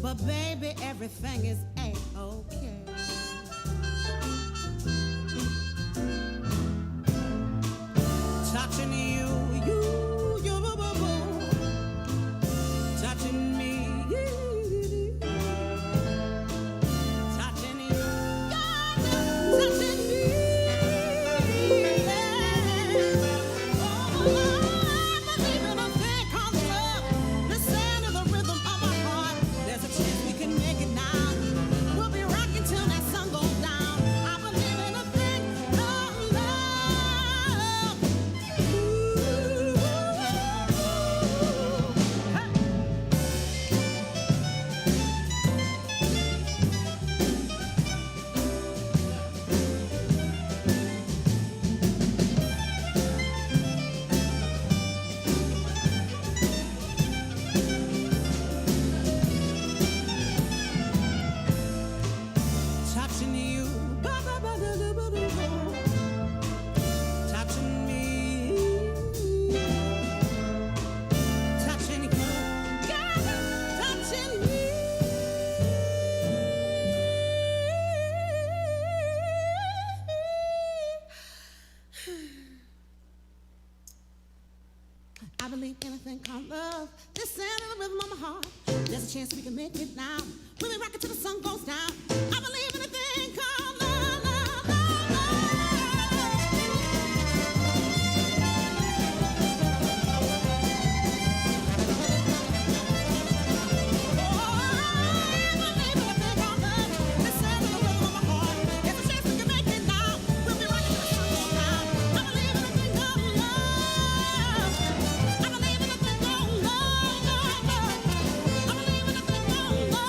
but baby, everything is A-okay. Touching you, boo, boo, boo. Touching me, touching you, touching me. Yeah. Oh, I believe in a thing called love. Listen to the rhythm of my heart. There's a chance we can make it now. We'll be rocking till that sun goes down. I believe in a thing called love. Ooh, hey. Touching you, touching me, touching you, touching me. I believe anything called love. This sound of the rhythm of my heart. There's a chance we can make it now. We'll be rocking till the sun goes down. I believe in a thing called love, love, love, Oh, I believe in a thing called love. This sound of the rhythm of my heart. There's a chance we can make it now. We'll be rocking till the sun goes down. I believe in a thing called love. I believe in a thing called love, love, love. I believe in a thing called love.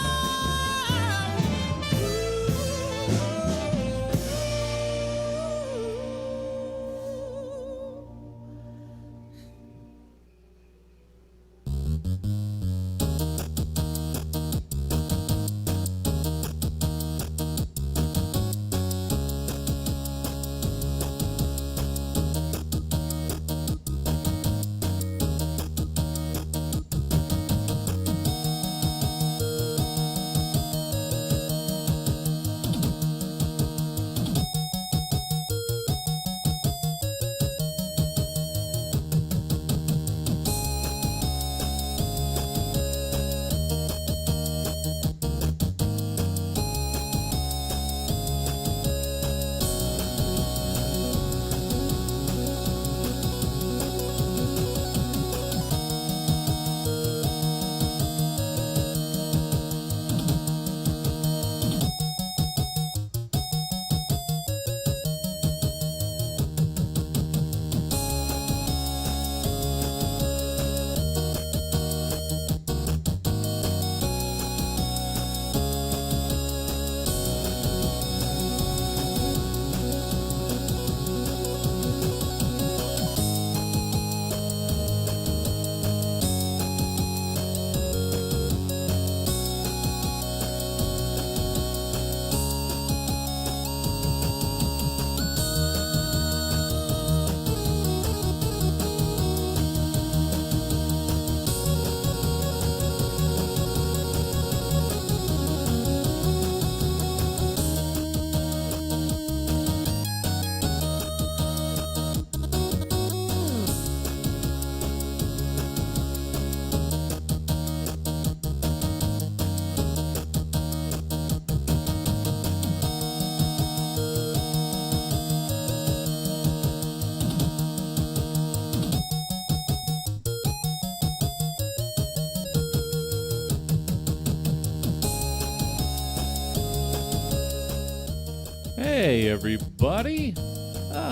Hey, everybody.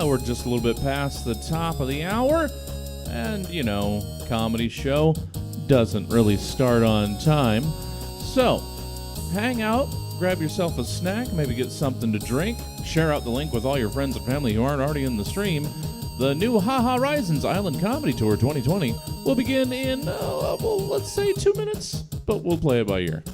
We're just a little bit past the top of the hour. And, you know, comedy show doesn't really start on time. So, hang out, grab yourself a snack, maybe get something to drink, share out the link with all your friends and family who aren't already in the stream. The new Ha-Ha-rizons Island Comedy Tour 2020 will begin in, well, let's say 2 minutes, but we'll play it by ear.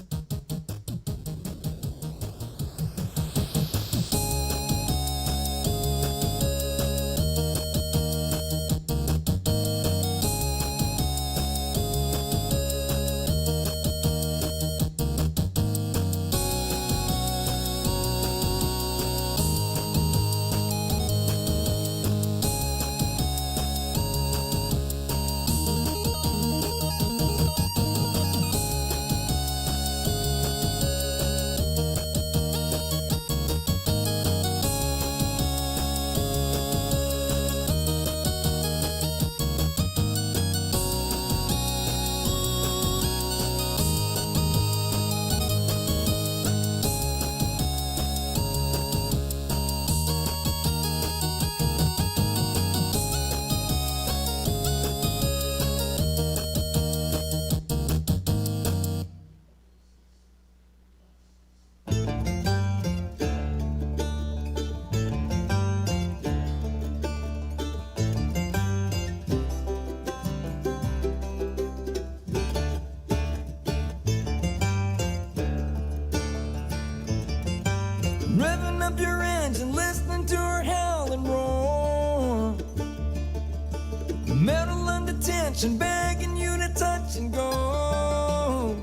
and begging you to touch and go.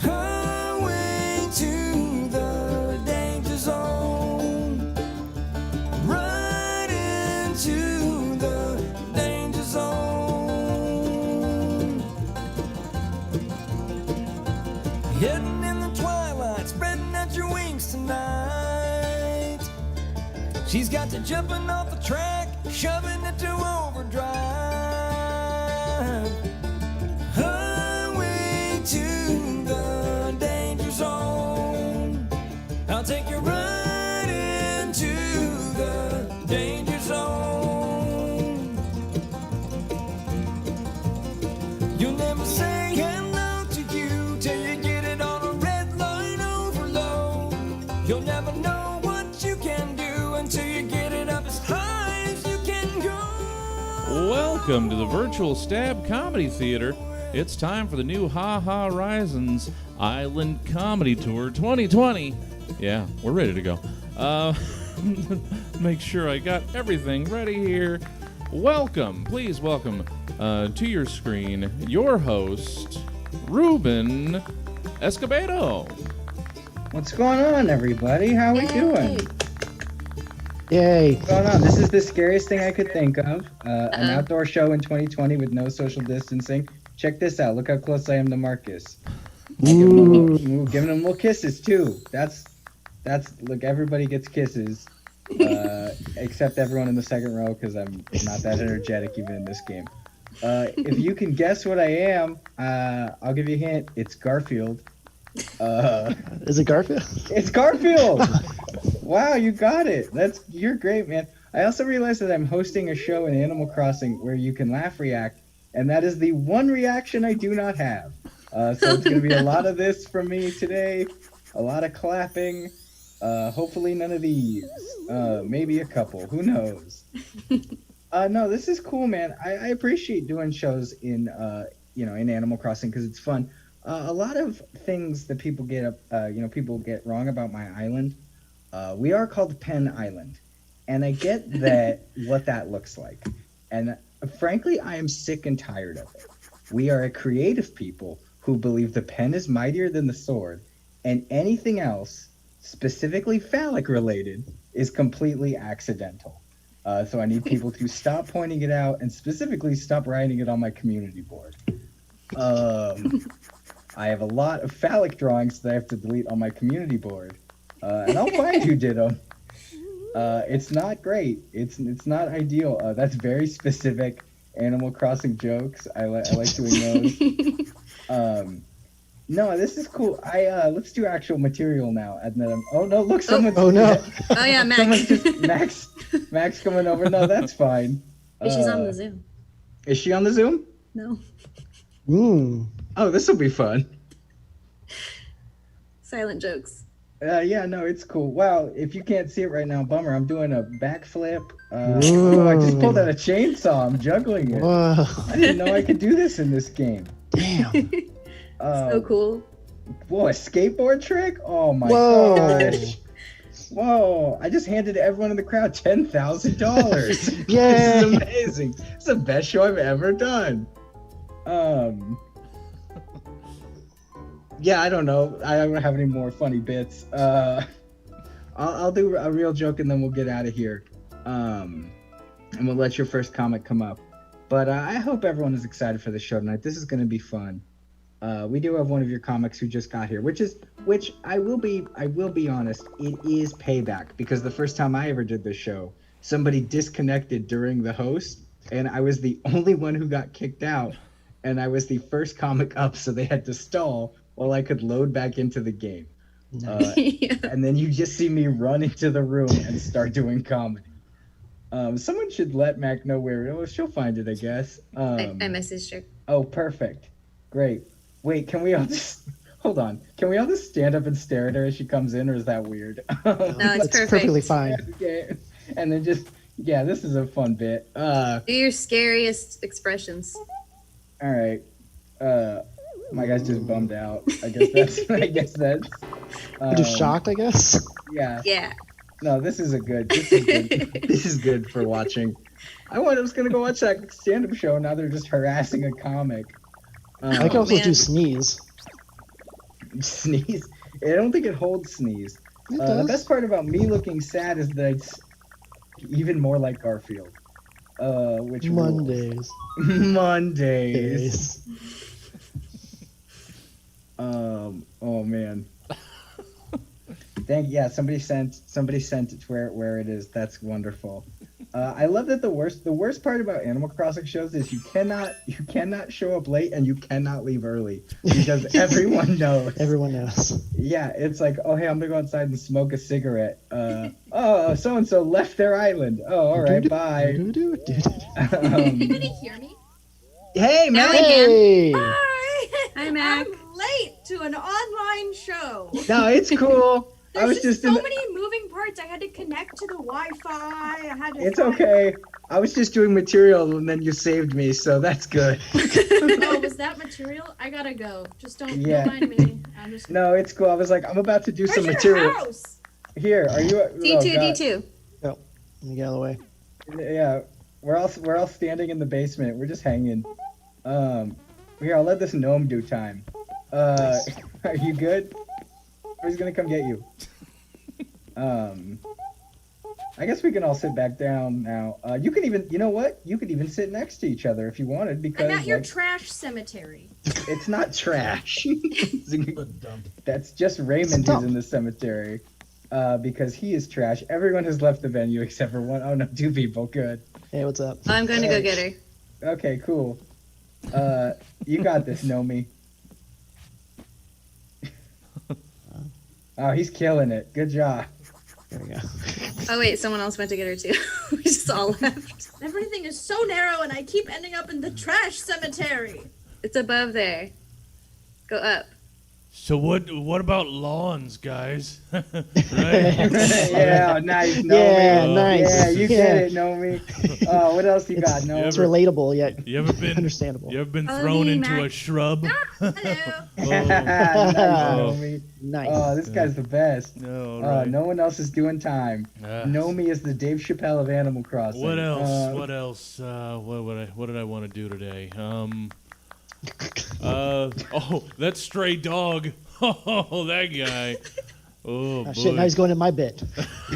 Highway to the danger zone. Right into the danger zone. Hidden in the twilight, spreading out your wings tonight. She's got you jumping off the track, shoving it to overdrive. Highway to the danger zone. I'll take you right into the danger zone. You'll never say hello to you till you get it on a red line overload. You'll never know what you can do until you get it up as high as you can go. Welcome to the Virtual Stab Comedy Theater. It's time for the new Ha-Ha-rizons Island Comedy Tour 2020. Yeah, we're ready to go. Make sure I got everything ready here. Welcome, please welcome to your screen your host, Ruben Escobedo. What's going on, everybody? How we doing? Yay. What's going on? This is the scariest thing I could think of. An outdoor show in 2020 with no social distancing. Check this out. Look how close I am to Marcus. Giving him little kisses, too. That's look, everybody gets kisses. Except everyone in the second row, because I'm not that energetic even in this game. If you can guess what I am, I'll give you a hint. It's Garfield. Is it Garfield? It's Garfield! Wow, you got it. You're great, man. I also realized that I'm hosting a show in Animal Crossing where you can laugh react, and that is the one reaction I do not have. So it's going to be a lot of this from me today, a lot of clapping. Hopefully none of these. Maybe a couple. Who knows? No, this is cool, man. I appreciate doing shows in Animal Crossing because it's fun. A lot of things that people get wrong about my island. We are called Penn Island, and I get that what that looks like. And frankly, I am sick and tired of it. We are a creative people who believe the pen is mightier than the sword, and anything else, specifically phallic related, is completely accidental. So I need people to stop pointing it out and specifically stop writing it on my community board. I have a lot of phallic drawings that I have to delete on my community board, and I'll find who did them. It's not great. It's not ideal. That's very specific Animal Crossing jokes. I like doing those. No, this is cool. Let's do actual material now. And then look, someone's. Oh no! Oh yeah, Max. Someone's just Max coming over. No, that's fine. She's on the Zoom. Is she on the Zoom? No. Oh, this will be fun. Silent jokes. Yeah, no, it's cool. Wow, if you can't see it right now, bummer. I'm doing a backflip. I just pulled out a chainsaw. I'm juggling it. Whoa. I didn't know I could do this in this game. Damn. So cool. Whoa, a skateboard trick? Oh my Whoa. gosh. Whoa, I just handed everyone in the crowd $10,000. Yay. This is amazing. It's the best show I've ever done. Yeah, I don't know. I don't have any more funny bits. I'll do a real joke and then we'll get out of here. And we'll let your first comic come up. But I hope everyone is excited for the show tonight. This is going to be fun. We do have one of your comics who just got here, which I will be honest, it is payback because the first time I ever did this show, somebody disconnected during the host, and I was the only one who got kicked out, and I was the first comic up, so they had to stall while I could load back into the game. Yeah. And then you just see me run into the room and start doing comedy. Someone should let Mac know where she'll find it, I guess. I messaged her. Oh, perfect. Great. Wait, can we all just hold on? Can we all just stand up and stare at her as she comes in, or is that weird? No, it's perfect. Perfectly fine. Okay. And then this is a fun bit. Do your scariest expressions. All right. My guy's just bummed out. I guess that's. Just shocked, I guess. Yeah. Yeah. No, this is a good. This is good. This is good for watching. I was gonna go watch that stand-up show. Now they're just harassing a comic. I can also man. do sneeze. Sneeze. I don't think it holds sneeze. It The does. best part about me looking sad is that it's even more like Garfield. Which rules. Mondays. Mondays. Days. Oh man. Somebody sent it to where it is. That's wonderful. I love that the worst part about Animal Crossing shows is you cannot show up late and you cannot leave early because everyone knows. Everyone knows. Yeah, it's like, oh hey, I'm gonna go outside and smoke a cigarette. Oh, so and so left their island. Oh, all right, bye. Can you hear me? Hey Now man. we can. Hey. Hi. Hi, Mac. I'm late to an online show. No, it's cool. I was There's just so in. many moving parts. I had to connect to the Wi-Fi. I had to. It's okay. I was just doing material and then you saved me, so that's good. Oh, was that material? I gotta go. Just don't Yeah. mind me. I'm just. No, it's cool. I was like, I'm about to do Where's some your material. house? Here, are you? D2, oh, God. D2. Let me get out of the way. Yeah, we're all standing in the basement. We're just hanging. Here, I'll let this gnome do time. Nice. Are you good? Or he's gonna come get you. I guess we can all sit back down now. You can even, you know what? You could even sit next to each other if you wanted because I'm at your like, trash cemetery. it's not trash. That's just Raymond who's in the cemetery. Because he is trash. Everyone has left the venue except for one. Oh no, two people. Good. Hey, what's up? I'm going to go get her. Okay, cool. You got this, Nomi. Oh, he's killing it. Good job. There we go. Oh, wait, someone else went to get her, too. We just all left. Everything is so narrow, and I keep ending up in the trash cemetery. It's above there. Go up. So what about lawns, guys? Right? Yeah, nice, Nomi. Yeah, nice. Yeah, you Yeah. get it, Nomi. What else you got, It's Nomi? relatable yet You ever been understandable. You ever been Oh, thrown me, into Mac. a shrub? Hello. Nice, Oh. Nomi. Nice. Oh, this guy's the best. No, right. No one else is doing time. Ah. Nomi is the Dave Chappelle of Animal Crossing. What else? What else? What did I want to do today? Oh, that stray dog. Oh, that guy. Oh, Oh, boy. shit, now he's going in my bit.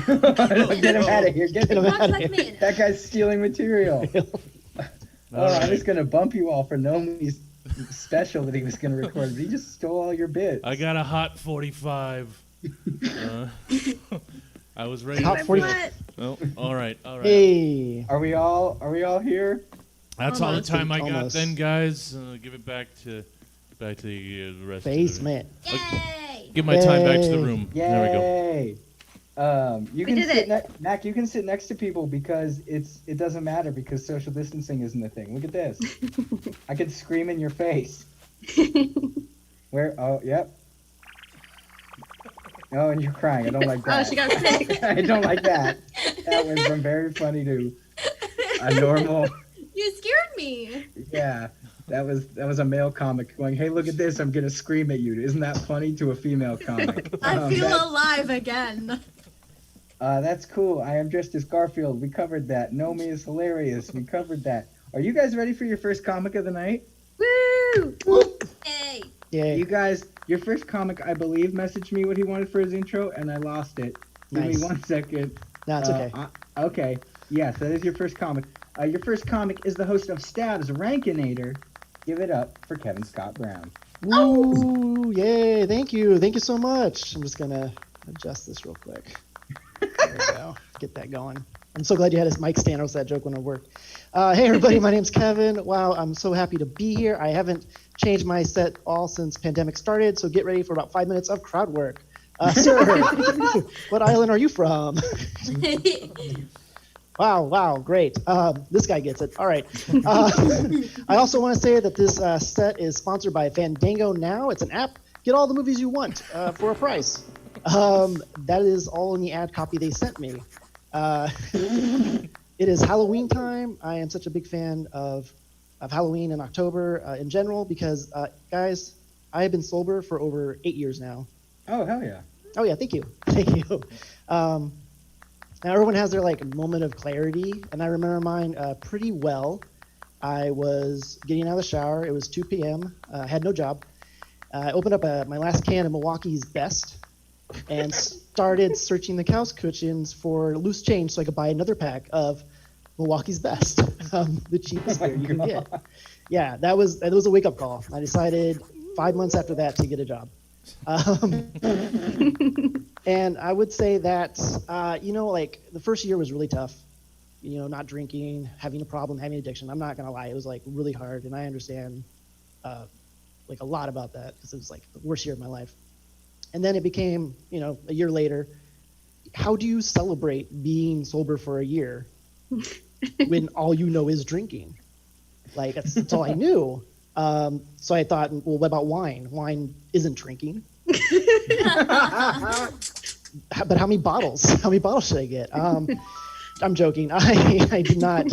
Get him out of here. Get Get him him. out Walk of like here. me. That guy's stealing material. All I'm right. just gonna bump you all for Nomi's special that he was gonna record. But he just stole all your bits. I got a hot 45. I was ready. Hot to 40. go. Oh, all right. Hey. Are we all here? That's all the Almost. time I got Almost. then, guys. Give it back to the rest Basement. Yay! Give my time back to the Yay. room. Yay! There we go. You We can did sit it. Mac. You can sit next to people because it doesn't matter because social distancing isn't a thing. Look at this. I can scream in your face. Where? Oh, yep. Oh, and you're crying. I don't like that. Oh, she got sick. I don't like that. That went from very funny to a normal. You scared me. Yeah, that was a male comic going, "Hey, look at this! I'm gonna scream at you." Isn't that funny to a female comic? I feel that- alive again. That's cool. I am dressed as Garfield. We covered that. Nomi is hilarious. We covered that. Are you guys ready for your first comic of the night? Woo! Hey. Yay. You guys, your first comic, I believe, messaged me what he wanted for his intro, and I lost it. Give Nice. me 1 second. No, it's okay. Okay. Yes, that is your first comic. Your first comic is the host of Stab's Rankinator. Give it up for Kevin Scott Brown. Woo! Yay! Thank you. Thank you so much. I'm just gonna adjust this real quick. There we go. Get that going. I'm so glad you had his mic stand, or else that joke wouldn't have worked. Hey everybody, my name's Kevin. Wow, I'm so happy to be here. I haven't changed my set all since pandemic started, so get ready for about 5 minutes of crowd work. Sir, what island are you from? Wow, great. This guy gets it. All right. I also want to say that this set is sponsored by Fandango Now. It's an app. Get all the movies you want for a price. That is all in the ad copy they sent me. It is Halloween time. I am such a big fan of Halloween and October in general because, guys, I have been sober for over 8 years now. Oh, hell yeah. Oh yeah, thank you, thank you. Now everyone has their like moment of clarity, and I remember mine pretty well. I was getting out of the shower. It was 2 p.m. I had no job. I opened up my last can of Milwaukee's Best and started searching the couch cushions for loose change so I could buy another pack of Milwaukee's Best, the cheapest beer you can get. Yeah, that was a wake-up call. I decided 5 months after that to get a job. And I would say that, like the first year was really tough. Not drinking, having a problem, having addiction. I'm not going to lie. It was like really hard. And I understand like a lot about that because it was like the worst year of my life. And then it became, a year later, how do you celebrate being sober for a year when all you know is drinking? Like that's all I knew. So I thought, well, what about wine? Wine isn't drinking. But how many bottles? How many bottles should I get? I'm joking. I did not.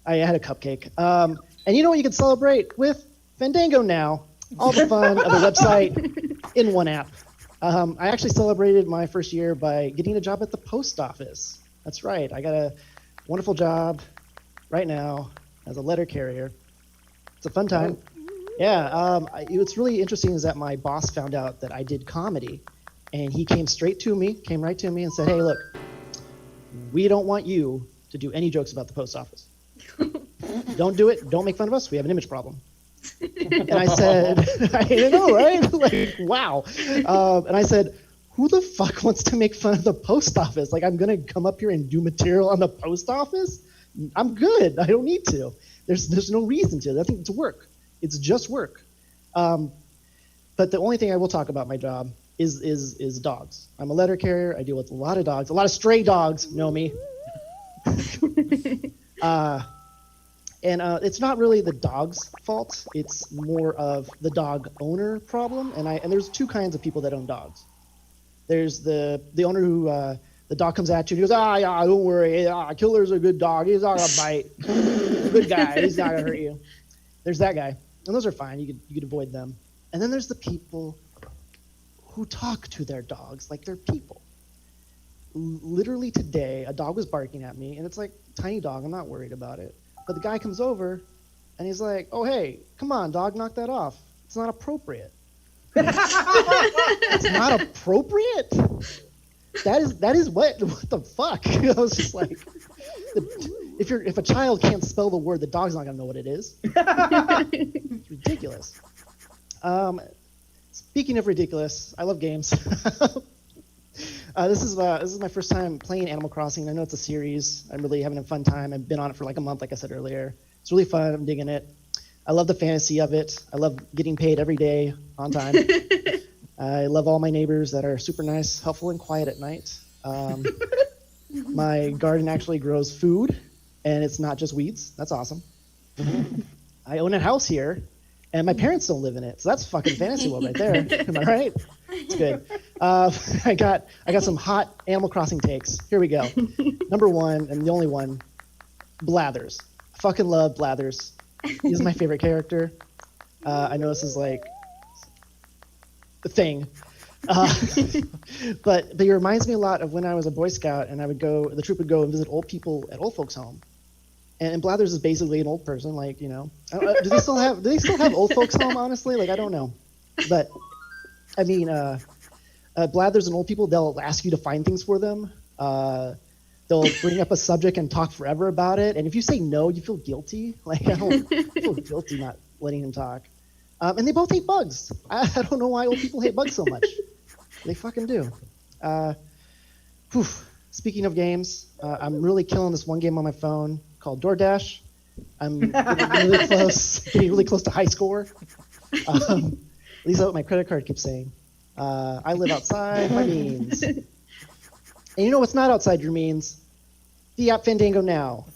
I had a cupcake. And you know what you can celebrate with? Fandango now. All the fun of the website in one app. I actually celebrated my first year by getting a job at the post office. That's right. I got a wonderful job right now as a letter carrier. It's a fun time. Yeah. What's really interesting is that my boss found out that I did comedy, and he came right to me and said, "Hey, look, we don't want you to do any jokes about the post office. Don't do it. Don't make fun of us. We have an image problem." And I said, I know, right? Like, wow. And I said, who the fuck wants to make fun of the post office? Like, I'm going to come up here and do material on the post office? I'm good. I don't need to. There's no reason to. I think it's work. It's just work. But the only thing I will talk about my job is dogs. I'm a letter carrier. I deal with a lot of dogs. A lot of stray dogs know me. And it's not really the dog's fault. It's more of the dog owner problem. And there's two kinds of people that own dogs. There's the owner who the dog comes at you and he goes, yeah, don't worry. Killer's a good dog. He's not gonna bite. Good guy. He's not gonna hurt you. There's that guy, and those are fine. You could avoid them. And then there's the people who talk to their dogs like they're people. Literally today, a dog was barking at me, and it's like tiny dog. I'm not worried about it. But the guy comes over, and he's like, "Oh, hey, come on, dog, knock that off. It's not appropriate." It's not appropriate? That is what the fuck? I was just like, if a child can't spell the word, the dog's not gonna know what it is. It's ridiculous. Speaking of ridiculous, I love games. This is my first time playing Animal Crossing. I know it's a series. I'm really having a fun time. I've been on it for like a month, like I said earlier. It's really fun. I'm digging it. I love the fantasy of it. I love getting paid every day on time. I love all my neighbors that are super nice, helpful, and quiet at night. My garden actually grows food, and it's not just weeds. That's awesome. I own a house here, and my parents don't live in it, so that's fucking fantasy world right there. Am I right? It's good. I got some hot Animal Crossing takes. Here we go. Number one, and the only one, Blathers. I fucking love Blathers. He's my favorite character. I know this is like the thing. But he reminds me a lot of when I was a Boy Scout and the troop would go and visit old people at old folks' home. And Blathers is basically an old person, like, do they still have old folks' home, honestly? Like, I don't know. But, I mean, Blathers and old people, they'll ask you to find things for them. They'll bring up a subject and talk forever about it. And if you say no, you feel guilty. Like, I feel guilty not letting them talk. And they both hate bugs. I don't know why old people hate bugs so much. They fucking do. Speaking of games, I'm really killing this one game on my phone called DoorDash. I'm getting really close to high score. At least that's what my credit card keeps saying. I live outside my means. And you know what's not outside your means? The app Fandango now.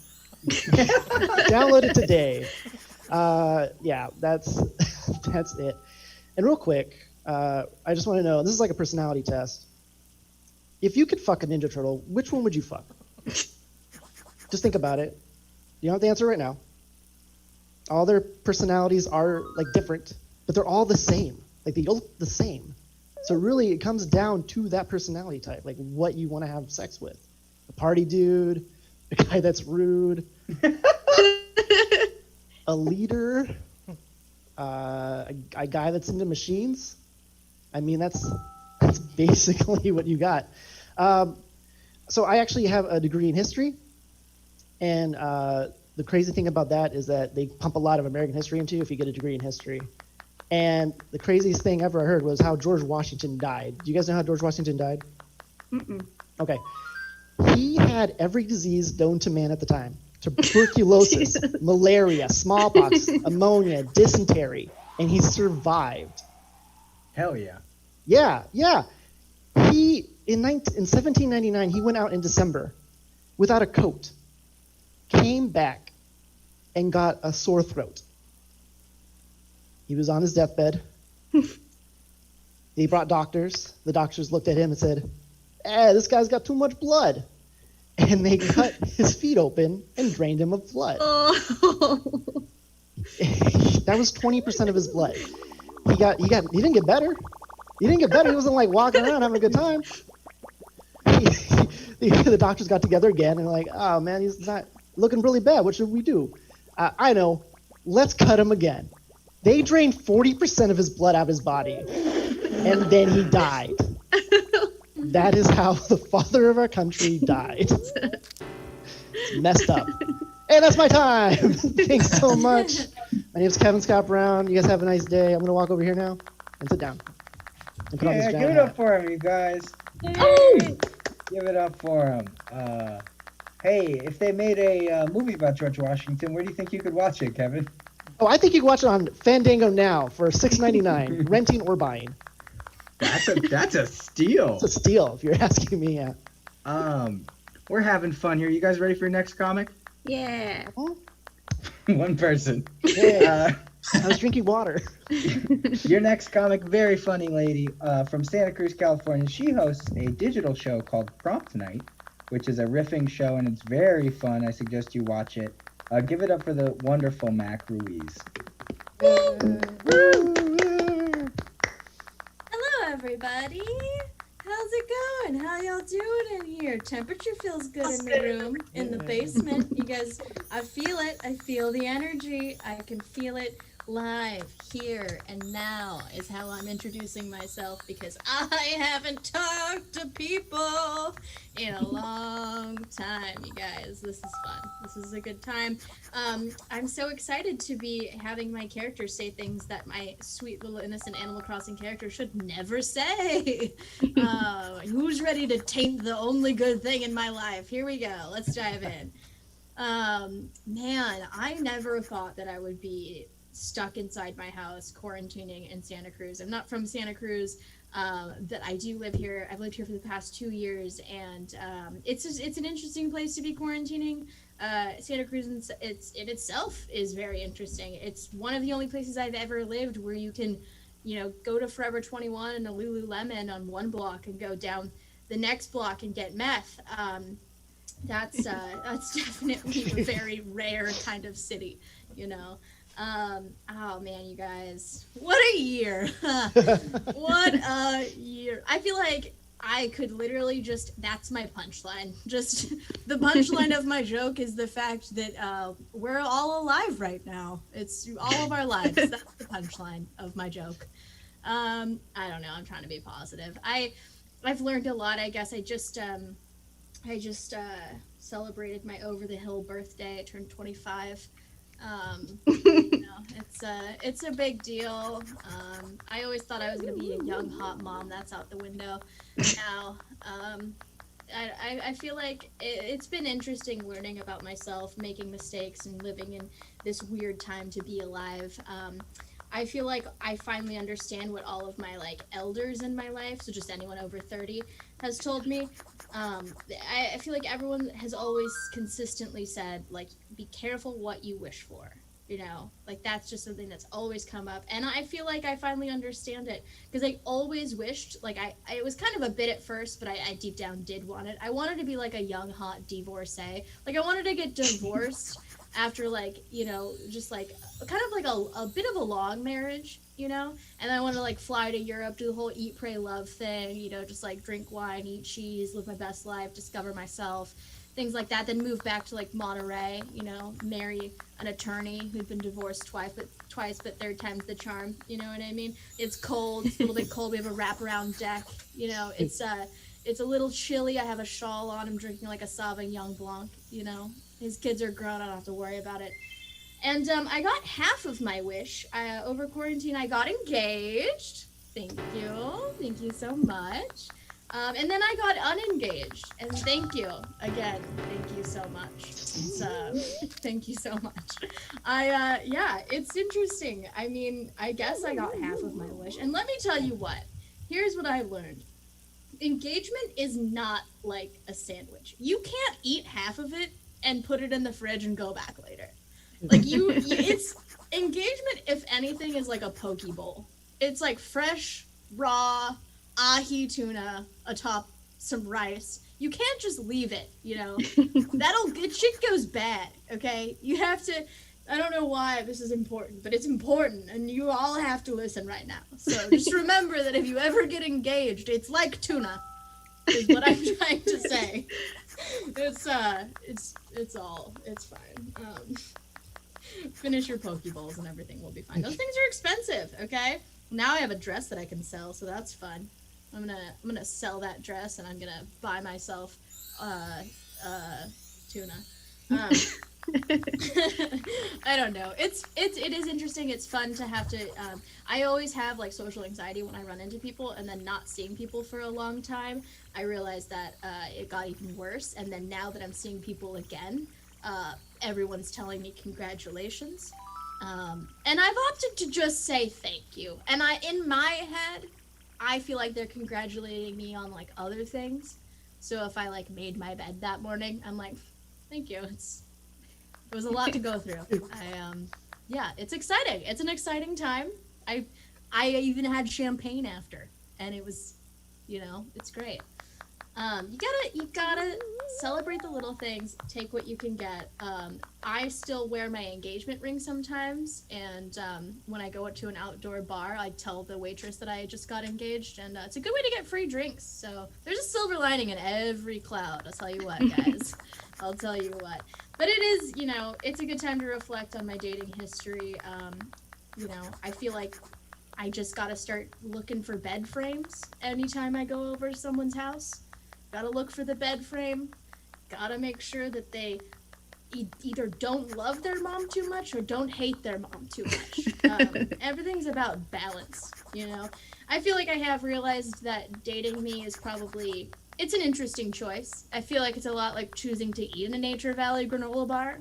Download it today. Yeah, that's it. And real quick, I just want to know, this is like a personality test. If you could fuck a Ninja Turtle, which one would you fuck? Just think about it. You don't have to answer right now. All their personalities are like different, but they're all the same. Like they look the same. So really, it comes down to that personality type, like what you want to have sex with. a party dude, a guy that's rude, a leader, a guy that's into machines. I mean, that's basically what you got. So I actually have a degree in history, and the crazy thing about that is that they pump a lot of American history into you if you get a degree in history. And the craziest thing ever I heard was how George Washington died. Do you guys know how George Washington died? Mm-mm. Okay. He had every disease known to man at the time. Tuberculosis, malaria, smallpox, ammonia, dysentery, and he survived. Hell yeah. Yeah. He in 1799 he went out in December without a coat, came back, and got a sore throat. He was on his deathbed. They brought doctors. The doctors looked at him and said, this guy's got too much blood. And they cut his feet open and drained him of blood. Oh. That was 20% of his blood. He didn't get better. He didn't get better. He wasn't like walking around having a good time. The doctors got together again and like, oh man, he's not looking really bad. What should we do? I know. Let's cut him again. They drained 40% of his blood out of his body, and then he died. That is how the father of our country died. It's messed up. And that's my time. Thanks so much. My name is Kevin Scott Brown. You guys have a nice day. I'm going to walk over here now and sit down. And put on this Yeah, giant give it up hat. for him, you guys. Yay. Give it up for him. Hey, if they made a movie about George Washington, where do you think you could watch it, Kevin? Oh, I think you can watch it on Fandango now for $6.99, renting or buying. That's a steal. It's a steal, if you're asking me. Yeah. We're having fun here. You guys ready for your next comic? Yeah. One person. Yeah. I was drinking water. Your next comic, very funny lady from Santa Cruz, California. She hosts a digital show called Prompt Night, which is a riffing show, and it's very fun. I suggest you watch it. Give it up for the wonderful Mac Ruiz. Hello, everybody. How's it going? How y'all doing in here? Temperature feels good in the room, in the basement. You guys, I feel it. I feel the energy. I can feel it live here and now is how I'm introducing myself because I haven't talked to people in a long time, you guys. This is fun. This is a good time. I'm so excited to be having my character say things that my sweet little innocent Animal Crossing character should never say. Who's ready to taint the only good thing in my life? Here we go. Let's dive in. Man, I never thought that I would be stuck inside my house quarantining in Santa Cruz. I'm not from Santa Cruz, that I do live here. I've lived here for the past 2 years, and it's an interesting place to be quarantining. Santa Cruz in itself is very interesting. It's one of the only places I've ever lived where you can, go to Forever 21 and a Lululemon on one block and go down the next block and get meth. That's definitely a very rare kind of city, Oh man, you guys, what a year. What a year. I feel like I could literally that's my punchline. Just the punchline of my joke is the fact that we're all alive right now. It's all of our lives. That's the punchline of my joke. I don't know, I'm trying to be positive. I've learned a lot. I guess I just celebrated my over the hill birthday. I turned 25. It's a big deal. I always thought I was going to be a young hot mom. That's out the window now. I feel like it's been interesting learning about myself, making mistakes, and living in this weird time to be alive. I feel like I finally understand what all of my elders in my life, so just anyone over 30, has told me. I feel like everyone has always consistently said, be careful what you wish for, that's just something that's always come up. And I feel like I finally understand it, because I always wished, it was kind of a bit at first, but I deep down did want it. I wanted to be a young, hot divorcee. I wanted to get divorced after just kind of like a bit of a long marriage, you know, and I want to like fly to Europe, do the whole eat, pray, love thing, you know, just like drink wine, eat cheese, live my best life, discover myself, things like that. Then move back to like Monterey, you know, marry an attorney who'd been divorced twice, but third time's the charm. You know what I mean? It's cold, it's a little bit cold. We have a wraparound deck. You know, it's a little chilly. I have a shawl on. I'm drinking like a Sauvignon Blanc. You know, his kids are grown. I don't have to worry about it. And I got half of my wish. Over quarantine, I got engaged. Thank you so much. And then I got unengaged, and thank you again. Thank you so much. Thank you so much. Yeah, it's interesting. I mean, I guess I got half of my wish. And let me tell you what. Here's what I learned. Engagement is not like a sandwich. You can't eat half of it and put it in the fridge and go back later. Like it's engagement. If anything, is like a poke bowl. It's like fresh, raw ahi tuna atop some rice. You can't just leave it, you know. Shit goes bad, okay? You have to, I don't know why this is important, but it's important, and you all have to listen right now. So just remember that if you ever get engaged, it's like tuna, is what I'm trying to say. It's fine. Finish your poke bowls and everything will be fine. Those things are expensive, okay? Now I have a dress that I can sell, so that's fun. I'm gonna sell that dress, and I'm gonna buy myself tuna. I don't know. It is interesting. It's fun to have to. I always have like social anxiety when I run into people, and then not seeing people for a long time. I realized that it got even worse, and then now that I'm seeing people again, everyone's telling me congratulations, and I've opted to just say thank you. And in my head, I feel like they're congratulating me on like other things. So if I like made my bed that morning, I'm like, thank you. It was a lot to go through. Yeah, it's exciting. It's an exciting time. I even had champagne after, and it was, you know, it's great. You gotta celebrate the little things, take what you can get. I still wear my engagement ring sometimes, and when I go to an outdoor bar, I tell the waitress that I just got engaged, and it's a good way to get free drinks. So there's a silver lining in every cloud. I'll tell you what, guys. I'll tell you what. But it is, you know, it's a good time to reflect on my dating history. You know, I feel like I just gotta start looking for bed frames anytime I go over to someone's house. Gotta look for the bed frame. Gotta make sure that they either don't love their mom too much or don't hate their mom too much. Everything's about balance, you know? I feel like I have realized that dating me is probably, it's an interesting choice. I feel like it's a lot like choosing to eat in a Nature Valley granola bar.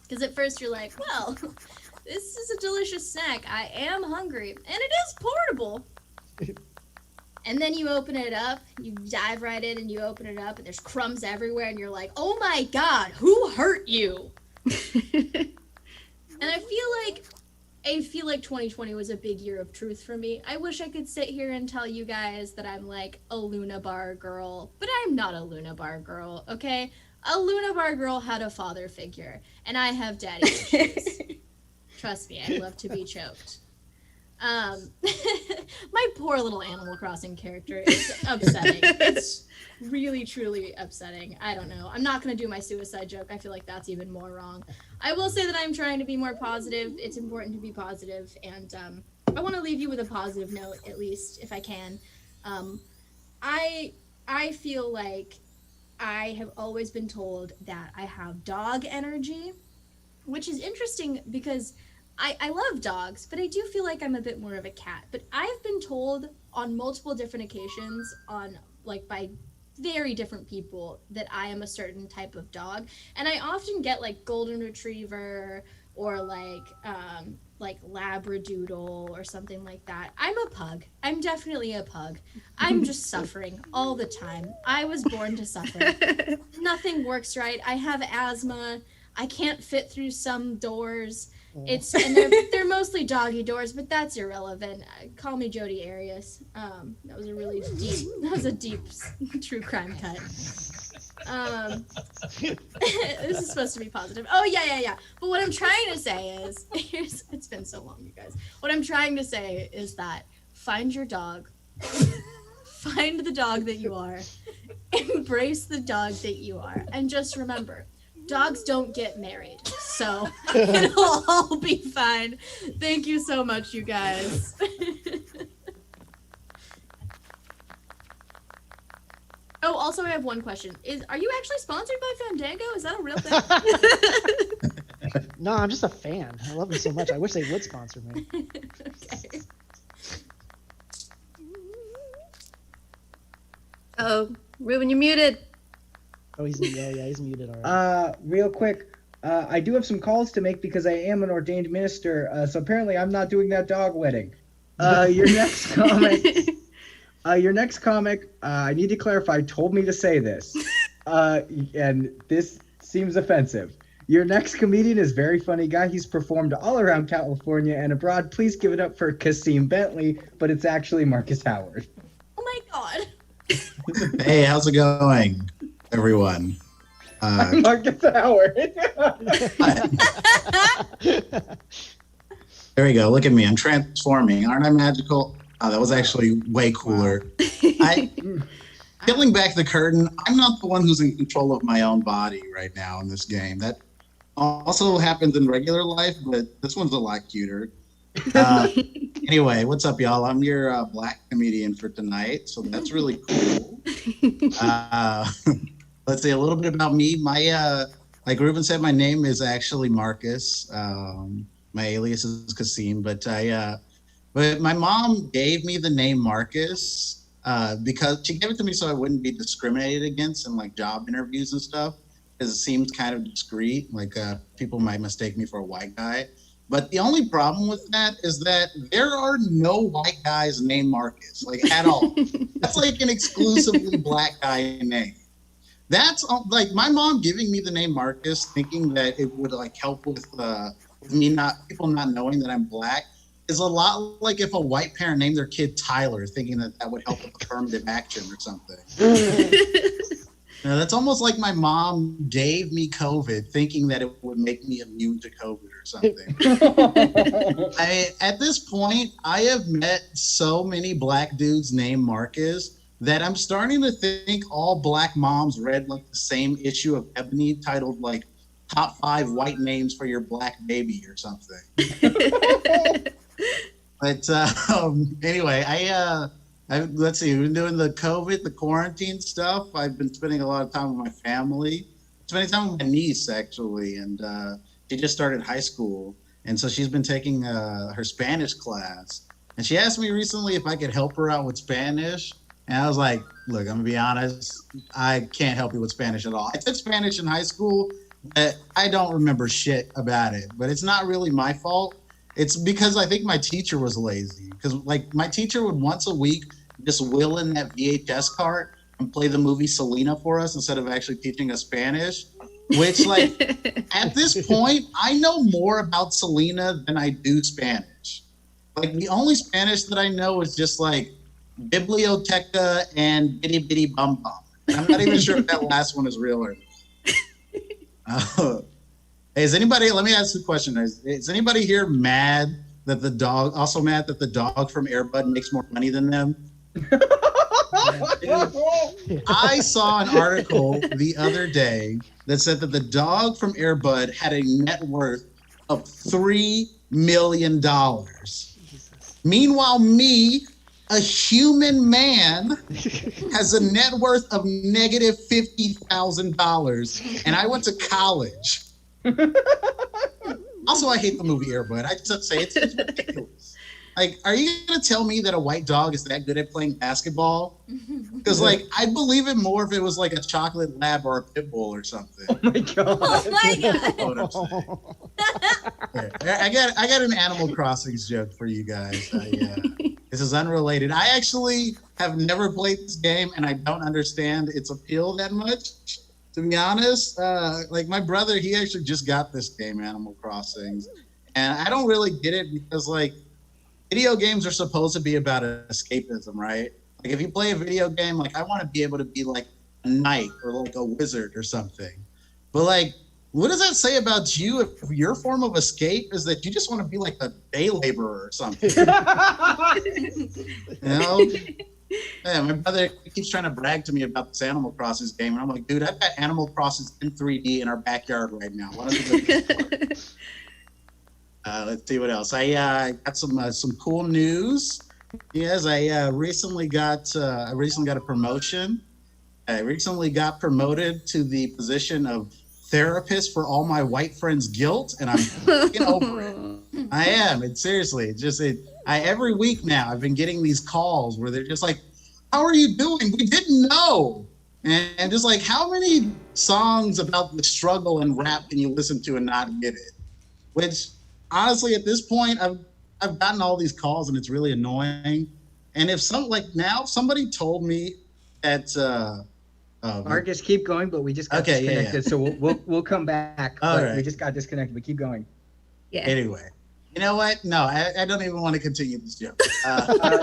Because at first you're like, well, this is a delicious snack. I am hungry. And it is portable. And then you open it up, you dive right in and you open it up and there's crumbs everywhere and you're like, oh my God, who hurt you? And I feel like 2020 was a big year of truth for me. I wish I could sit here and tell you guys that I'm like a Luna Bar girl, but I'm not a Luna Bar girl, okay? A Luna Bar girl had a father figure, and I have daddy issues. Trust me, I love to be choked. My poor little Animal Crossing character is upsetting. It's really, truly upsetting. I don't know. I'm not going to do my suicide joke. I feel like that's even more wrong. I will say that I'm trying to be more positive. It's important to be positive, and I want to leave you with a positive note, at least, if I can. I feel like I have always been told that I have dog energy, which is interesting because I love dogs, but I do feel like I'm a bit more of a cat. But I've been told on multiple different occasions by very different people that I am a certain type of dog. And I often get like golden retriever or like labradoodle or something like that. I'm a pug. I'm definitely a pug. I'm just suffering all the time. I was born to suffer. Nothing works right. I have asthma. I can't fit through some doors. And they're mostly doggy doors, but that's irrelevant. Call me Jodi Arias. That was a really deep. That was a deep true crime cut. This is supposed to be positive. Oh yeah. But what I'm trying to say is, it's been so long, you guys. What I'm trying to say is that find your dog, find the dog that you are, embrace the dog that you are, and just remember, dogs don't get married, so it'll all be fine. Thank you so much, you guys. Oh, also, I have one question. Are you actually sponsored by Fandango? Is that a real thing? No, I'm just a fan. I love them so much. I wish they would sponsor me. Okay. Oh, Ruben, you're muted. Oh, he's muted already. Real quick, I do have some calls to make because I am an ordained minister. So apparently, I'm not doing that dog wedding. Your next comic. Your next comic, I need to clarify, told me to say this, and this seems offensive. Your next comedian is a very funny guy. He's performed all around California and abroad. Please give it up for Kasim Bentley, but it's actually Marcus Howard. Oh my god. Hey, how's it going, everyone? I'm Marcus Howard. There we go. Look at me. I'm transforming. Aren't I magical? Oh, that was actually way cooler. Peeling back the curtain, I'm not the one who's in control of my own body right now in this game. That also happens in regular life, but this one's a lot cuter. Anyway, what's up, y'all? I'm your black comedian for tonight, so that's really cool. Let's see a little bit about me. My, like Ruben said, my name is actually Marcus. My alias is Kasim, but But my mom gave me the name Marcus because she gave it to me so I wouldn't be discriminated against in like job interviews and stuff, because it seems kind of discreet. Like people might mistake me for a white guy. But the only problem with that is that there are no white guys named Marcus, like at all. That's like an exclusively black guy name. That's like my mom giving me the name Marcus, thinking that it would like help with people not knowing that I'm black. Is a lot like if a white parent named their kid Tyler, thinking that would help with affirmative action or something. That's almost like my mom gave me COVID, thinking that it would make me immune to COVID or something. At this point, I have met so many black dudes named Marcus that I'm starting to think all black moms read like the same issue of Ebony titled like Top 5 White Names for Your Black Baby or something. But anyway, let's see, we've been doing the COVID, the quarantine stuff. I've been spending a lot of time with my family, spending time with my niece actually, and she just started high school, and so she's been taking her Spanish class. And she asked me recently if I could help her out with Spanish, and I was like, look, I'm gonna be honest, I can't help you with Spanish at all. I took Spanish in high school, but I don't remember shit about it. But it's not really my fault. It's because I think my teacher was lazy. Because like my teacher would once a week just wheel in that VHS cart and play the movie Selena for us instead of actually teaching us Spanish. Which like at this point, I know more about Selena than I do Spanish. Like the only Spanish that I know is just like biblioteca and bitty bitty bum bum. I'm not even sure if that last one is real or not. Hey, is anybody, let me ask you a question. Is anybody here mad that the dog from Air Bud makes more money than them? I saw an article the other day that said that the dog from Air Bud had a net worth of $3 million. Meanwhile, me, a human man, has a net worth of negative $50,000, and I went to college. Also, I hate the movie Air Bud. I just say it's ridiculous. Like, are you gonna tell me that a white dog is that good at playing basketball? Because, like, I'd believe it more if it was like a chocolate lab or a pit bull or something. Oh my god! Oh my god! You know what I'm saying? I got an Animal Crossings joke for you guys. This is unrelated. I actually have never played this game, and I don't understand its appeal that much. To be honest, like my brother, he actually just got this game, Animal Crossings, And I don't really get it because like video games are supposed to be about escapism, right? Like if you play a video game, like I want to be able to be like a knight or like a wizard or something. But like, what does that say about you if your form of escape is that you just want to be like a day laborer or something? You know? Yeah, my brother keeps trying to brag to me about this Animal Crossing game, and I'm like, dude, I've got Animal Crossing in 3D in our backyard right now. Why don't you go let's see what else. I got some cool news. Yes, I recently got a promotion. I recently got promoted to the position of therapist for all my white friends' guilt, and I'm fucking over it. I am. It's seriously. Every week now I've been getting these calls where they're just like, "How are you doing? We didn't know." And just like, how many songs about the struggle in rap can you listen to and not get it? Which honestly, at this point, I've gotten all these calls and it's really annoying. And if somebody told me that Marcus, keep going, but we just got disconnected, so we'll come back. All right. We just got disconnected, but keep going. Yeah. Anyway, you know what? No, I don't even want to continue this joke.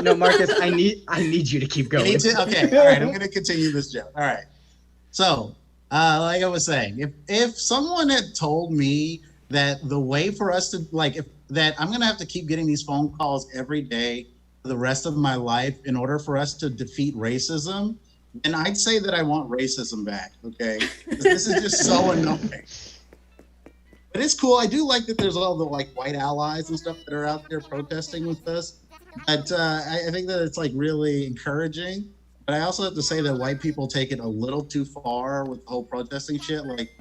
No, Marcus, I need you to keep going. You need to? Okay, all right. I'm going to continue this joke. All right. So, like I was saying, if someone had told me that the way for us to that I'm going to have to keep getting these phone calls every day for the rest of my life in order for us to defeat racism, then I'd say that I want racism back. Okay, this is just so annoying. But it's cool. I do like that there's all the like white allies and stuff that are out there protesting with us. But I think that it's like really encouraging. But I also have to say that white people take it a little too far with the whole protesting shit. Like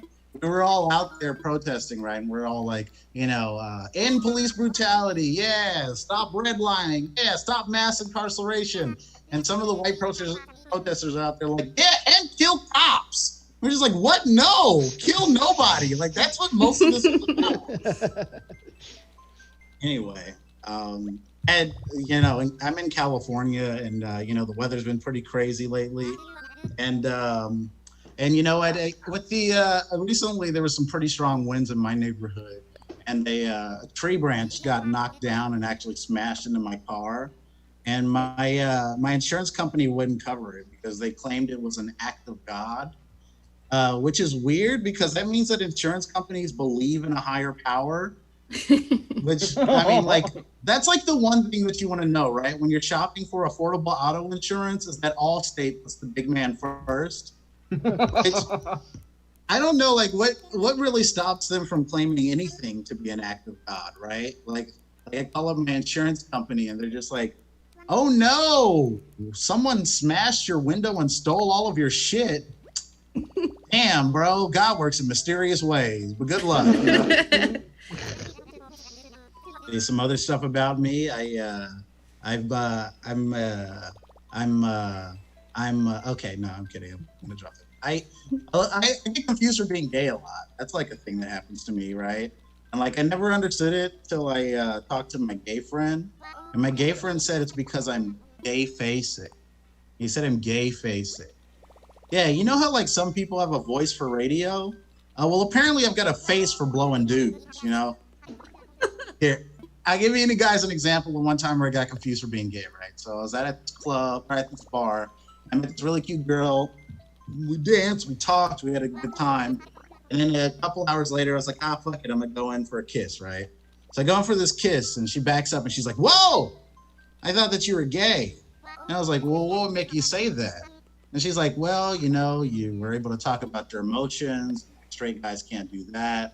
we were all out there protesting, right? And we're all like, end police brutality. Yeah. Stop redlining. Yeah. Stop mass incarceration. And some of the white protesters are out there like, yeah, and kill cops. We're just like, what? No, kill nobody. Like, that's what most of this is about. Anyway, and, I'm in California and, the weather's been pretty crazy lately. And you know what? Recently there was some pretty strong winds in my neighborhood and a tree branch got knocked down and actually smashed into my car. And my insurance company wouldn't cover it because they claimed it was an act of God. Which is weird because that means that insurance companies believe in a higher power, which I mean, like, that's like the one thing that you want to know, right? When you're shopping for affordable auto insurance is that Allstate puts the big man first. I don't know, like what really stops them from claiming anything to be an act of God, right? Like I call up my insurance company and they're just like, oh no, someone smashed your window and stole all of your shit. Damn, bro, God works in mysterious ways, but good luck. There's some other stuff about me. Okay. No, I'm kidding. I'm gonna drop it. I get confused for being gay a lot. That's like a thing that happens to me, right? And like I never understood it till I talked to my gay friend, and my gay friend said it's because I'm gay facing. He said I'm gay facing. Yeah, you know how like some people have a voice for radio? Well, apparently I've got a face for blowing dudes, Here, I'll give you guys an example of one time where I got confused for being gay, right? So I was at this club, or at this bar, I met this really cute girl. We danced, we talked, we had a good time. And then a couple hours later, I was like, fuck it, I'm gonna go in for a kiss, right? So I go in for this kiss, and she backs up and she's like, whoa, I thought that you were gay. And I was like, well, what would make you say that? And she's like, well, you were able to talk about your emotions. Straight guys can't do that.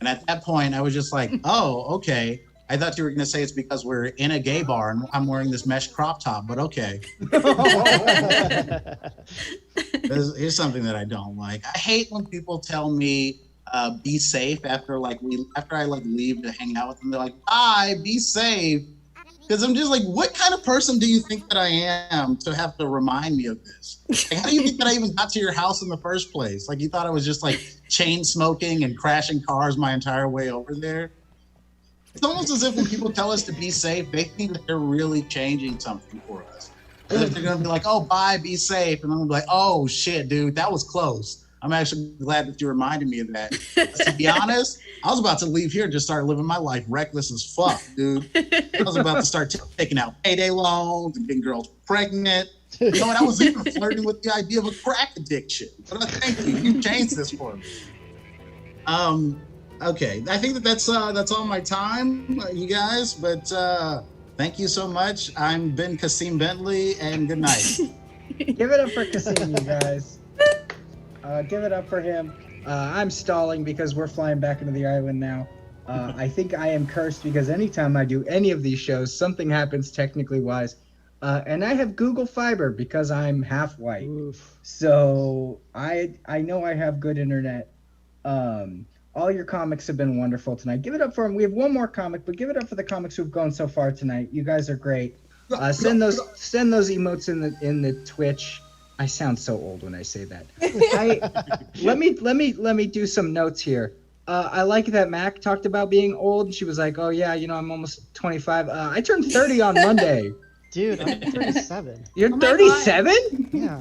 And at that point, I was just like, oh, okay. I thought you were going to say it's because we're in a gay bar and I'm wearing this mesh crop top, but okay. Here's something that I don't like. I hate when people tell me, be safe after I leave to hang out with them. They're like, bye, be safe. Because I'm just like, what kind of person do you think that I am to have to remind me of this? Like, how do you think that I even got to your house in the first place? Like, you thought I was just like chain smoking and crashing cars my entire way over there? It's almost as if when people tell us to be safe, they think that they're really changing something for us. They're going to be like, oh, bye, be safe. And I'm going to be like, oh, shit, dude, that was close. I'm actually glad that you reminded me of that. To be honest, I was about to leave here and just start living my life reckless as fuck, dude. I was about to start taking out payday loans and getting girls pregnant. You know, and I was even flirting with the idea of a crack addiction. But thank you. You changed this for me. Okay. I think that's all my time, you guys. But thank you so much. I'm Ben Kasim Bentley, and good night. Give it up for Kasim, you guys. Give it up for him. I'm stalling because we're flying back into the island now. I think I am cursed because anytime I do any of these shows, something happens technically wise. And I have Google Fiber because I'm half white. Oof. So I know I have good internet. All your comics have been wonderful tonight. Give it up for them. We have one more comic, but give it up for the comics who've gone so far tonight. You guys are great. Send those emotes in the Twitch. I sound so old when I say that. Let me do some notes here. I like that Mac talked about being old. She was like, "Oh yeah, you know, I'm almost 25. I turned 30 on Monday." Dude, I'm 37. You're 37? Yeah.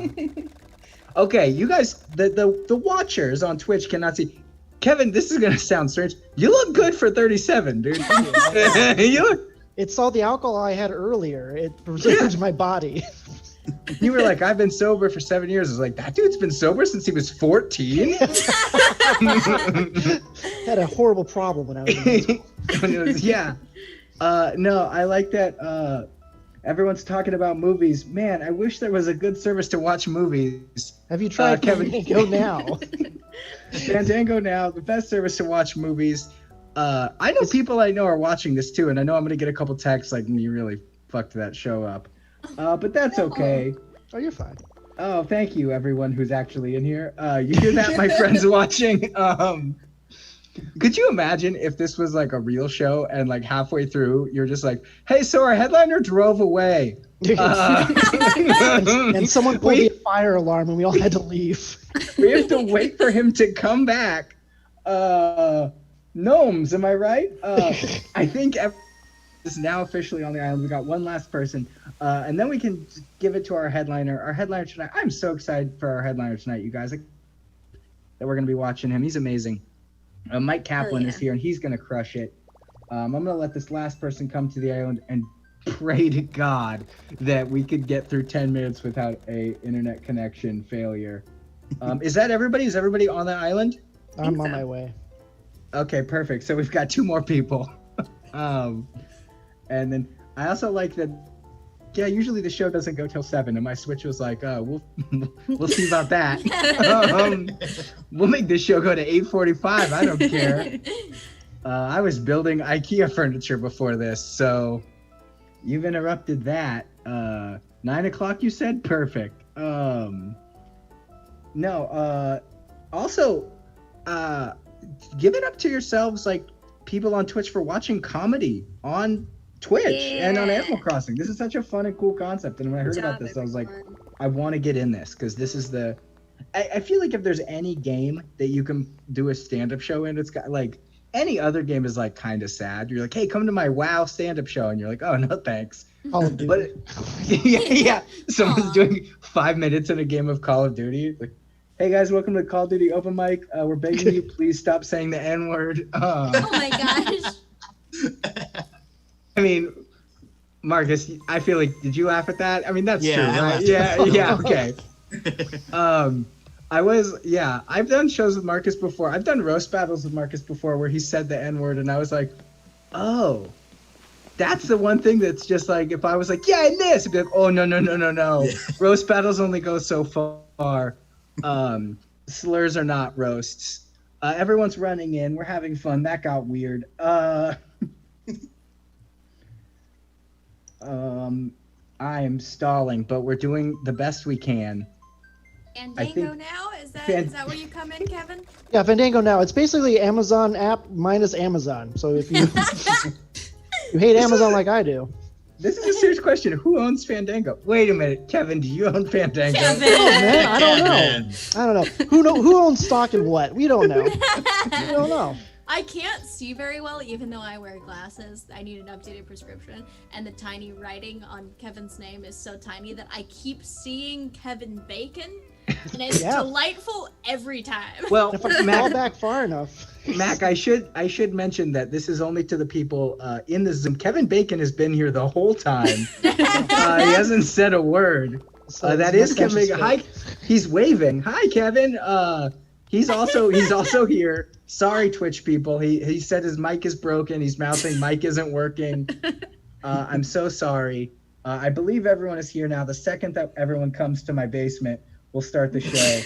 Okay, you guys, the watchers on Twitch cannot see. Kevin, this is gonna sound strange. You look good for 37, dude. You look. It's all the alcohol I had earlier. It preserves my body. You were like, I've been sober for 7 years. I was like, that dude's been sober since he was 14? Had a horrible problem when I was yeah. No, I like that everyone's talking about movies. Man, I wish there was a good service to watch movies. Have you tried Kevin? Fandango now? Fandango Now, the best service to watch movies. I know people I know are watching this too, and I know I'm going to get a couple texts like, you really fucked that show up. But that's okay. Oh, you're fine. Oh, thank you, everyone who's actually in here. You hear that, my friends watching? Could you imagine if this was like a real show and like halfway through, you're just like, hey, so our headliner drove away. And someone pulled the fire alarm and we all had to leave. We have to wait for him to come back. Gnomes, am I right? I think is now officially on the island. We got one last person, and then we can give it to our headliner. Our headliner tonight. I'm so excited for our headliner tonight, you guys. That we're gonna be watching him. He's amazing. Mike Kaplan is here, and he's gonna crush it. I'm gonna let this last person come to the island and pray to God that we could get through 10 minutes without a internet connection failure. Is that everybody? Is everybody on the island? I'm on my way. Okay, perfect. So we've got two more people. And then I also like that. Yeah, usually the show doesn't go till 7, and my Switch was like, "Oh, we'll see about that. We'll make this show go to 8:45. I don't care." I was building IKEA furniture before this, so you've interrupted that. 9 o'clock, you said? Perfect. Also, give it up to yourselves, like people on Twitch, for watching comedy on Twitch and on Animal Crossing. This is such a fun and cool concept, and when I heard about this, I was like, I want to get in this because this is I feel like if there's any game that you can do a stand-up show in, it's got like any other game is like kind of sad. You're like, hey, come to my WoW stand-up show, and you're like, oh no thanks. Call of Duty. But yeah, someone's doing 5 minutes in a game of Call of Duty. Like, hey guys, welcome to Call of Duty open mic. We're begging you, please stop saying the N-word. Oh my gosh. I mean, Marcus, I feel like, did you laugh at that? I mean, that's true, I right? Yeah, okay. I've done shows with Marcus before. I've done roast battles with Marcus before where he said the N-word, and I was like, oh, that's the one thing that's just like, if I was like, yeah, in this, it'd be like, oh, no. Yeah. Roast battles only go so far. Slurs are not roasts. Everyone's running in. We're having fun. That got weird. I am stalling, but we're doing the best we can. Fandango now? Is that where you come in, Kevin? Yeah, Fandango Now. It's basically Amazon app minus Amazon. So if you you hate Amazon like I do. This is a serious question. Who owns Fandango? Wait a minute, Kevin, do you own Fandango? Oh, man, I don't know. Who owns stock in what? We don't know. We don't know. I can't see very well, even though I wear glasses. I need an updated prescription, and the tiny writing on Kevin's name is so tiny that I keep seeing Kevin Bacon, and it's delightful every time. Well, If I fall back far enough. Mac, I should mention that this is only to the people in the Zoom. Kevin Bacon has been here the whole time. He hasn't said a word. So that his is Kevin mustache Bacon. is Hi, he's waving. Hi, Kevin. He's also here. Sorry, Twitch people. He said his mic is broken. He's mouthing mic isn't working. I'm so sorry. I believe everyone is here now. The second that everyone comes to my basement, we'll start the show.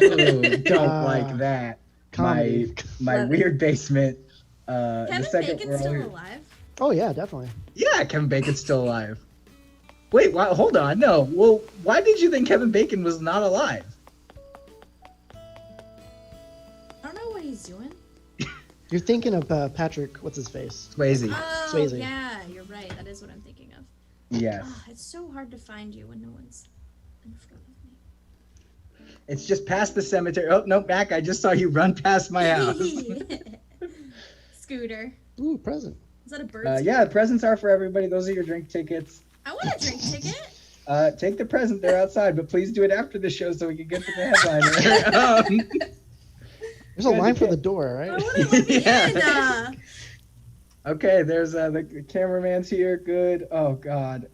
Ooh, don't like that. comedy. My weird basement. Kevin the second Bacon's we're all still here. alive? Oh yeah, definitely. Yeah, Kevin Bacon's still alive. Wait, hold on. No. Well, why did you think Kevin Bacon was not alive? I don't know what he's doing. You're thinking of Patrick. What's his face? Swayze. Oh, Swayze. yeah, you're right. That is what I'm thinking of. Yes. Oh, it's so hard to find you when no one's in front of me. It's just past the cemetery. Oh, no, Mac, I just saw you run past my house. Scooter. Ooh, present. Is that a bird? Yeah, the presents are for everybody. Those are your drink tickets. I want a drink ticket. Take the present. They're outside, but please do it after the show so we can get to the headliner. There's a line for the door, I right? want to look in. Okay, there's the cameraman's here. Good. Oh God.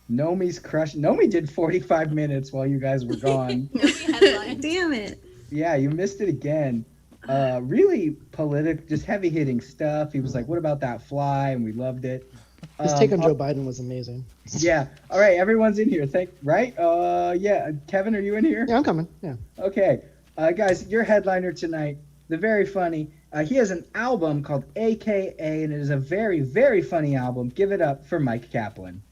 Nomi's crush. Nomi did 45 minutes while you guys were gone. Damn it. Yeah, you missed it again. Really just heavy hitting stuff. He was like, "What about that fly?" And we loved it. His take on Joe Biden was amazing. Yeah. All right, everyone's in here. Right? Yeah. Kevin, are you in here? Yeah, I'm coming. Yeah. Okay. Guys, your headliner tonight, the very funny. He has an album called AKA, and it is a very, very funny album. Give it up for Mike Kaplan.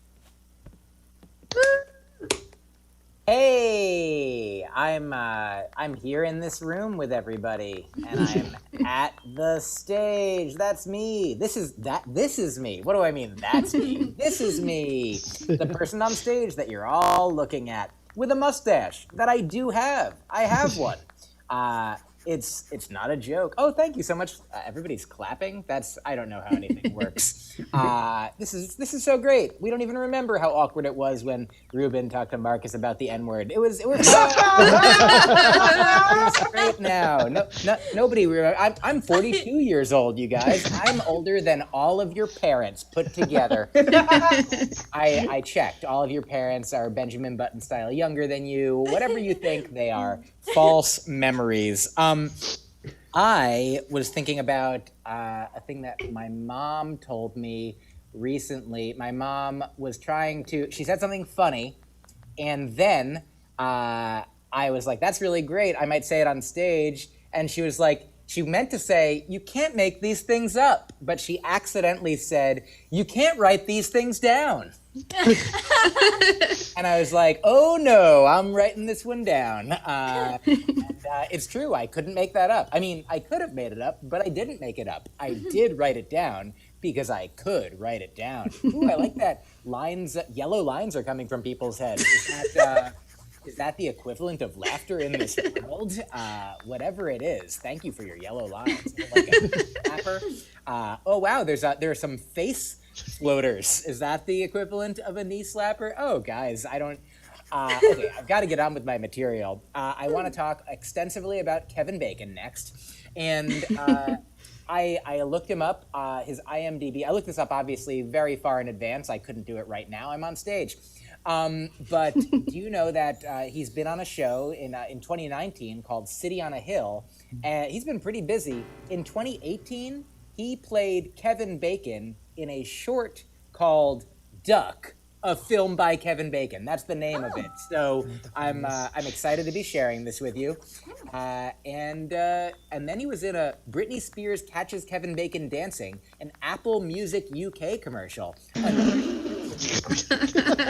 Hey, I'm here in this room with everybody, and I'm at the stage. That's me. This is me. What do I mean? That's me. This is me. The person on stage that you're all looking at with a mustache that I do have. I have one. It's not a joke. Oh, thank you so much. Everybody's clapping. I don't know how anything works. This is so great. We don't even remember how awkward it was when Ruben talked to Marcus about the N-word. It was it's great now. Nobody. I'm 42 years old, you guys. I'm older than all of your parents put together. I checked. All of your parents are Benjamin Button style younger than you. Whatever you think they are. False memories. I was thinking about a thing that my mom told me recently. My mom was she said something funny, and then I was like, that's really great. I might say it on stage. And she was like, she meant to say, you can't make these things up. But she accidentally said, you can't write these things down. And I was like, oh no, I'm writing this one down. And it's true, I couldn't make that up. I mean, I could have made it up, but I didn't make it up. I did write it down because I could write it down. Ooh, I like that. Yellow lines are coming from people's heads. Is that the equivalent of laughter in this world? Whatever it is, thank you for your yellow lines. Like a flapper. Oh wow, there are some face floaters. Is that the equivalent of a knee slapper? Oh guys, I don't. Okay, I've got to get on with my material. I want to talk extensively about Kevin Bacon next, and I looked him up. His IMDb. I looked this up obviously very far in advance. I couldn't do it right now. I'm on stage. But do you know that he's been on a show in 2019 called City on a Hill? And he's been pretty busy. In 2018, he played Kevin Bacon in a short called Duck, a film by Kevin Bacon. That's the name of it. So I'm excited to be sharing this with you. And then he was in a Britney Spears Catches Kevin Bacon Dancing, an Apple Music UK commercial. I don't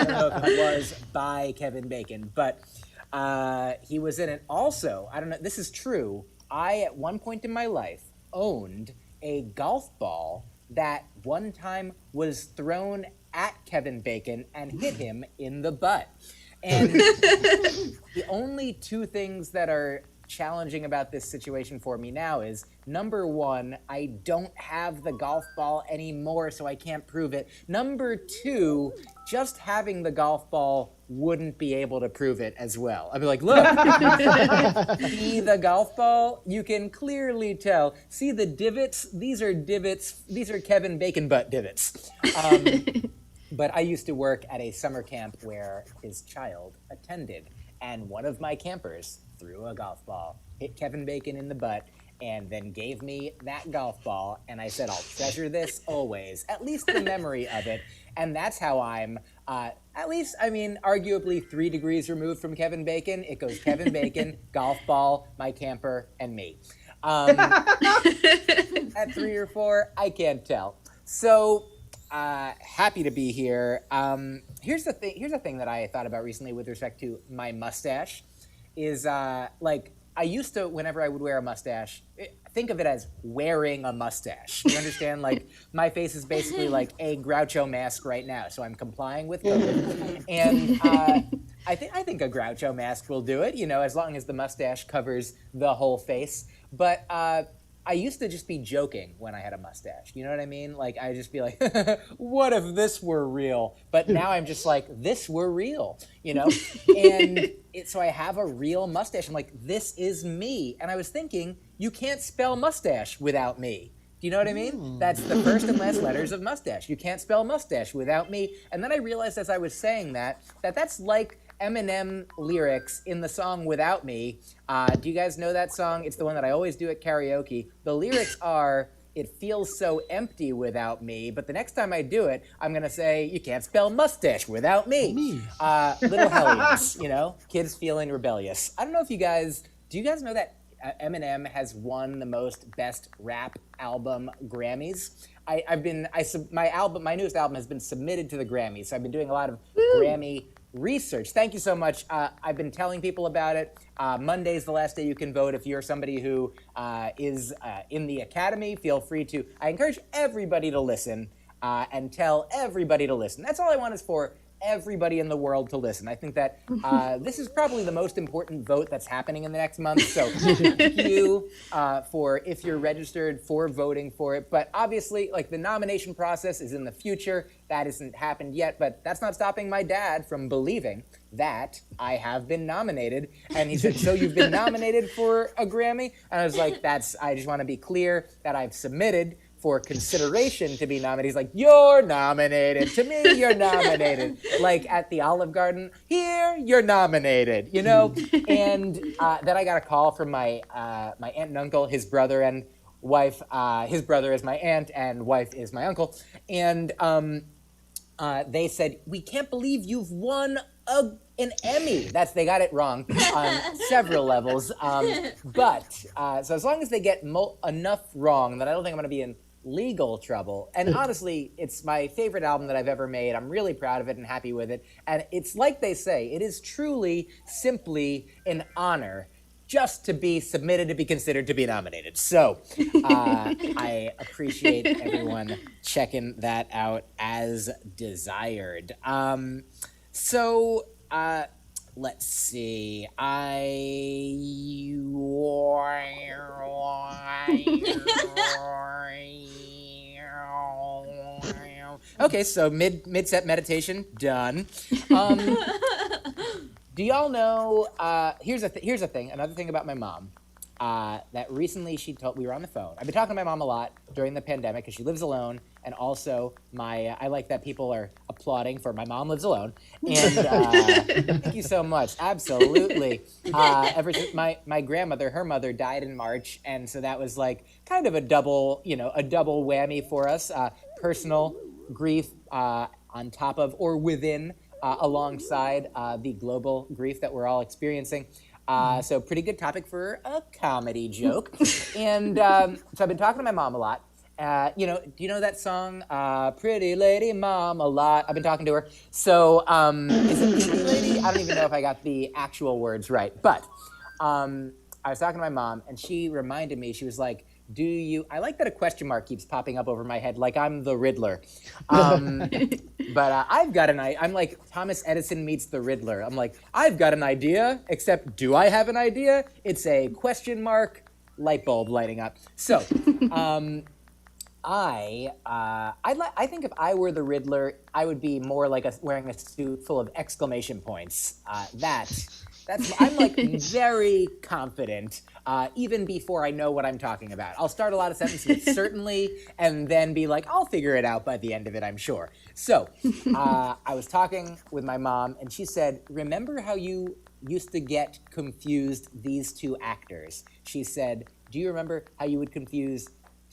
know if it was by Kevin Bacon, but he was in it. Also, I don't know, this is true. I, at one point in my life, owned a golf ball that one time was thrown at Kevin Bacon and hit him in the butt. And the only two things that are challenging about this situation for me now is, number one, I don't have the golf ball anymore, so I can't prove it. Number two, just having the golf ball wouldn't be able to prove it as well. I'd be like, look, see the golf ball? You can clearly tell. See the divots? These are divots. These are Kevin Bacon butt divots. But I used to work at a summer camp where his child attended, and one of my campers threw a golf ball, hit Kevin Bacon in the butt, and then gave me that golf ball, and I said, I'll treasure this always, at least the memory of it. And that's how I'm, arguably 3 degrees removed from Kevin Bacon. It goes Kevin Bacon, golf ball, my camper, and me. At 3 or 4, I can't tell. So, happy to be here. Here's the thing that I thought about recently with respect to my mustache is I used to, whenever I would wear a mustache, think of it as wearing a mustache. You understand? Like, my face is basically like a Groucho mask right now, so I'm complying with COVID. And I think a Groucho mask will do it, as long as the mustache covers the whole face. But I used to just be joking when I had a mustache. You know what I mean? Like, I'd just be like, what if this were real? But now I'm just like, this were real, And so I have a real mustache. I'm like, this is me. And I was thinking, you can't spell mustache without me. Do you know what I mean? That's the first and last letters of mustache. You can't spell mustache without me. And then I realized as I was saying that's like Eminem lyrics in the song Without Me. Do you guys know that song? It's the one that I always do at karaoke. The lyrics are, it feels so empty without me, but the next time I do it, I'm going to say, you can't spell mustache without me. Little hellions, kids feeling rebellious. I don't know if do you guys know that Eminem has won the most best rap album Grammys? My newest album has been submitted to the Grammys, so I've been doing a lot of Grammy research. Thank you so much. I've been telling people about it. Monday's the last day you can vote. If you're somebody who is in the Academy, feel free to. I encourage everybody to listen and tell everybody to listen. That's all I want is for everybody in the world to listen. I think that this is probably the most important vote that's happening in the next month. So thank you for, if you're registered, for voting for it. But obviously, the nomination process is in the future. That hasn't happened yet, but that's not stopping my dad from believing that I have been nominated. And he said, so you've been nominated for a Grammy? And I was like, I just want to be clear that I've submitted for consideration to be nominated. He's like, you're nominated. To me, you're nominated. Like at the Olive Garden, here, you're nominated, And then I got a call from my aunt and uncle, his brother and wife. His brother is my aunt and wife is my uncle. And they said, we can't believe you've won an Emmy. They got it wrong on several levels. So as long as they get enough wrong that I don't think I'm going to be in legal trouble. And honestly, it's my favorite album that I've ever made. I'm really proud of it and happy with it. And it's like they say, it is truly, simply an honor just to be submitted to be considered to be nominated. So I appreciate everyone checking that out as desired. Let's see. Okay, so mid-set meditation done. Do y'all know? Here's a thing. Another thing about my mom. That recently we were on the phone. I've been talking to my mom a lot during the pandemic because she lives alone, and also I like that people are applauding for my mom lives alone. And thank you so much. Absolutely. Ever since my grandmother, her mother died in March, and so that was like kind of a double whammy for us. Personal grief on top of or within, alongside the global grief that we're all experiencing. So pretty good topic for a comedy joke. And so I've been talking to my mom a lot. Do you know that song, Pretty Lady Mom a lot? I've been talking to her. So is it Pretty Lady? I don't even know if I got the actual words right. But I was talking to my mom, and she reminded me, she was like, do you, I like that a question mark keeps popping up over my head like I'm the Riddler. But I've got I'm like Thomas Edison meets the Riddler. I'm like, I've got an idea, except do I have an idea? It's a question mark light bulb lighting up. So, I think if I were the Riddler, I would be more like wearing a suit full of exclamation points. I'm like very confident, even before I know what I'm talking about. I'll start a lot of sentences with certainly, and then be like, I'll figure it out by the end of it, I'm sure. So I was talking with my mom, and she said, remember how you used to get confused these two actors? She said, do you remember how you would confuse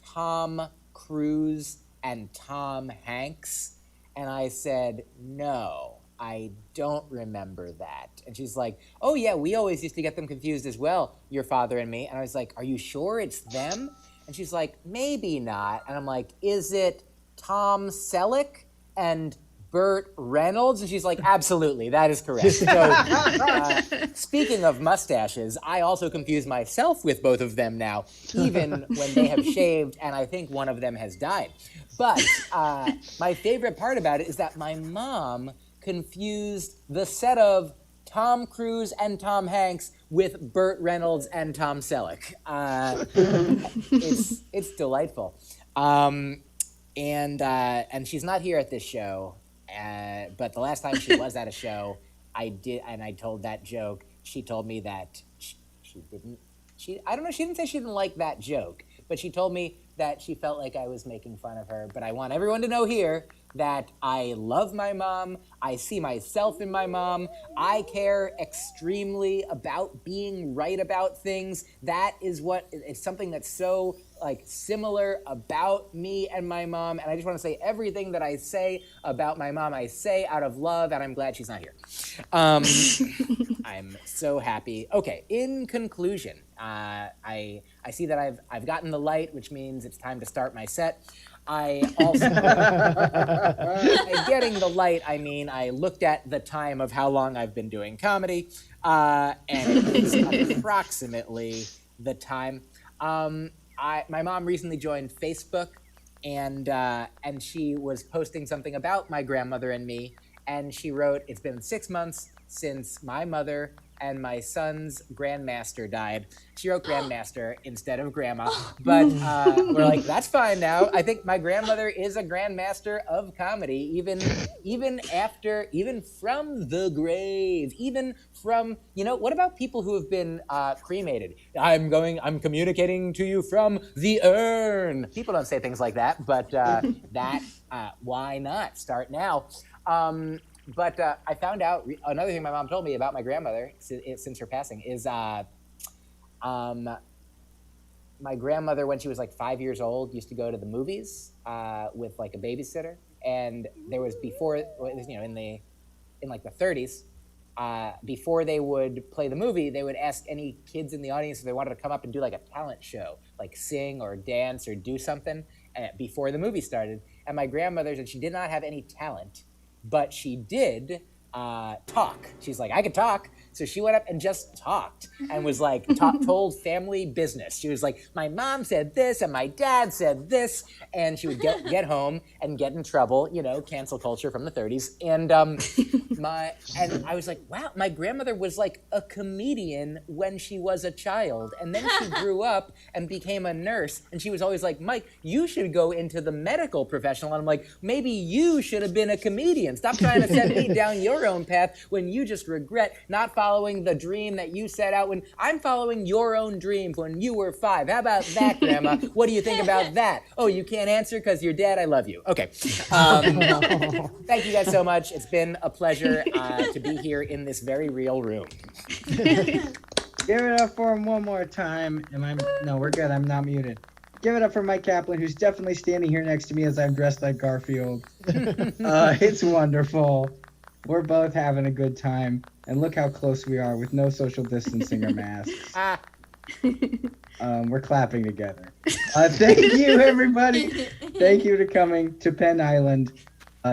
Tom Cruise and Tom Hanks? And I said, no, I don't remember that. And she's like, oh yeah, we always used to get them confused as well, your father and me. And I was like, are you sure it's them? And she's like, maybe not. And I'm like, is it Tom Selleck and Burt Reynolds? And she's like, absolutely, that is correct. So speaking of mustaches, I also confuse myself with both of them now, even when they have shaved, and I think one of them has died. But my favorite part about it is that my mom confused the set of Tom Cruise and Tom Hanks with Burt Reynolds and Tom Selleck. It's delightful. And she's not here at this show. But the last time she was at a show, I told that joke. She told me that she didn't say she didn't like that joke, but she told me that she felt like I was making fun of her. But I want everyone to know here that I love my mom. I see myself in my mom. I care extremely about being right about things. That is it's something that's so like similar about me and my mom. And I just want to say everything that I say about my mom, I say out of love, and I'm glad she's not here. I'm so happy. Okay, in conclusion, I see that I've gotten the light, which means it's time to start my set. I also, by getting the light, I mean I looked at the time of how long I've been doing comedy, and it's approximately the time. My mom recently joined Facebook, and she was posting something about my grandmother and me, and she wrote, "It's been 6 months since my mother and my son's grandmaster died." She wrote grandmaster instead of grandma, but we're like, that's fine now. I think my grandmother is a grandmaster of comedy, even from the grave, even from, what about people who have been cremated? I'm communicating to you from the urn. People don't say things like that, but why not start now? But I found out another thing my mom told me about my grandmother since her passing is my grandmother, when she was like 5 years old, used to go to the movies with like a babysitter. And there was in like the 30s, before they would play the movie, they would ask any kids in the audience if they wanted to come up and do like a talent show, like sing or dance or do something before the movie started. And my grandmother said she did not have any talent, but she did talk. She's like, I could talk. So she went up and just talked and was like, told family business. She was like, my mom said this and my dad said this. And she would get home and get in trouble, cancel culture from the 30s. And I was like, wow, my grandmother was like a comedian when she was a child. And then she grew up and became a nurse. And she was always like, Mike, you should go into the medical professional. And I'm like, maybe you should have been a comedian. Stop trying to set me down your own path when you just regret not following the dream that you set out when I'm following your own dreams when you were 5. How about that, Grandma? What do you think about that? Oh, you can't answer because you're dead. I love you. Okay. Thank you guys so much. It's been a pleasure to be here in this very real room. Give it up for him one more time. No, we're good. I'm not muted. Give it up for Mike Kaplan, who's definitely standing here next to me as I'm dressed like Garfield. It's wonderful. We're both having a good time. And look how close we are with no social distancing or masks. We're clapping together. Thank you, everybody. Thank you to coming to Penn Island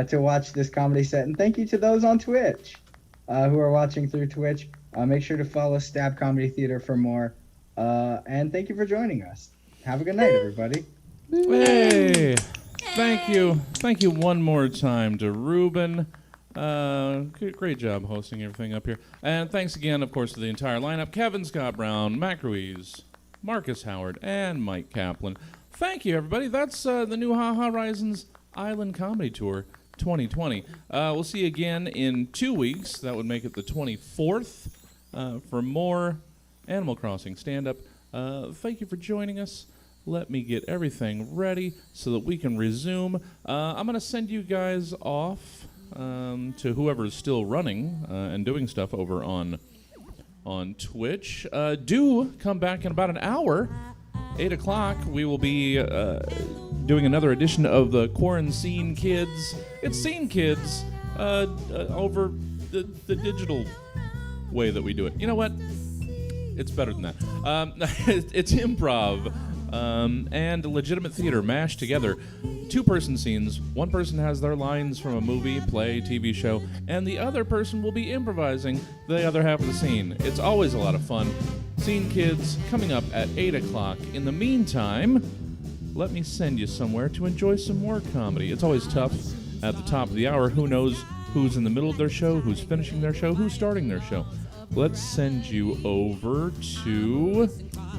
to watch this comedy set. And thank you to those on Twitch who are watching through Twitch. Make sure to follow Stab Comedy Theater for more. And thank you for joining us. Have a good night, everybody. Hey, thank you one more time to Ruben. Great job hosting everything up here. And thanks again, of course, to the entire lineup: Kevin Scott Brown, Mac Ruiz, Marcus Howard, and Mike Kaplan. Thank you, everybody. That's the new Ha-Ha-rizons Island Comedy Tour 2020. We'll see you again in 2 weeks. That would make it the 24th for more Animal Crossing stand-up. Thank you for joining us. Let me get everything ready so that we can resume. I'm going to send you guys off to whoever's still running and doing stuff over on Twitch. Do come back in about an hour, 8 o'clock. We will be doing another edition of the Quarantine Kids. It's Scene Kids over the digital way that we do it. You know what? It's better than that. It's improv and legitimate theater mashed together. 2-person scenes. One person has their lines from a movie, play, TV show, and the other person will be improvising the other half of the scene. It's always a lot of fun. Scene Kids coming up at 8 o'clock. In the meantime, let me send you somewhere to enjoy some more comedy. It's always tough at the top of the hour. Who knows who's in the middle of their show, who's finishing their show, who's starting their show. Let's send you over to...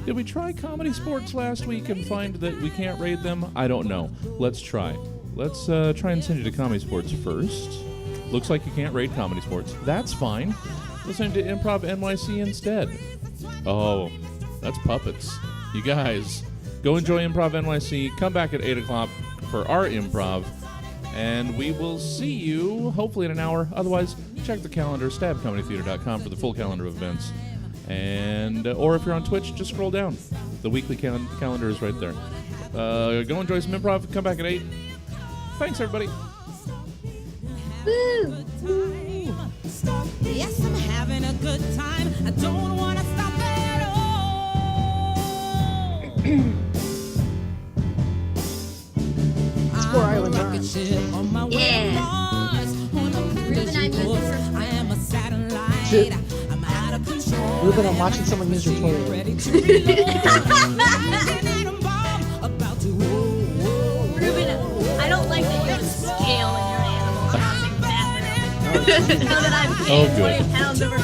Did we try Comedy Sports last week and find that we can't rate them? I don't know. Let's try. Let's try and send you to Comedy Sports first. Looks like you can't rate Comedy Sports. That's fine. Let's send you to Improv NYC instead. Oh, that's puppets. You guys, go enjoy Improv NYC. Come back at 8 o'clock for our improv. And we will see you, hopefully, in an hour. Otherwise, check the calendar, stabcomedytheater.com for the full calendar of events. And or if you're on Twitch, just scroll down. The weekly calendar is right there. Go enjoy some improv. Come back at 8. Thanks, everybody. Woo! Yes, I'm having a good time. I don't want to stop at all. Four Island rocket Arms. ship on my way Yeah. to Mars. On a Ruben, I course. missed I am a satellite. Shit. I'm out of control. Ruben, I'm watching someone use your toilet. Ready to atom bomb about to Ruben, I don't like that you have a scale in your Animal Crossing bathroom. Now that I'm Oh, paying good. 20 pounds over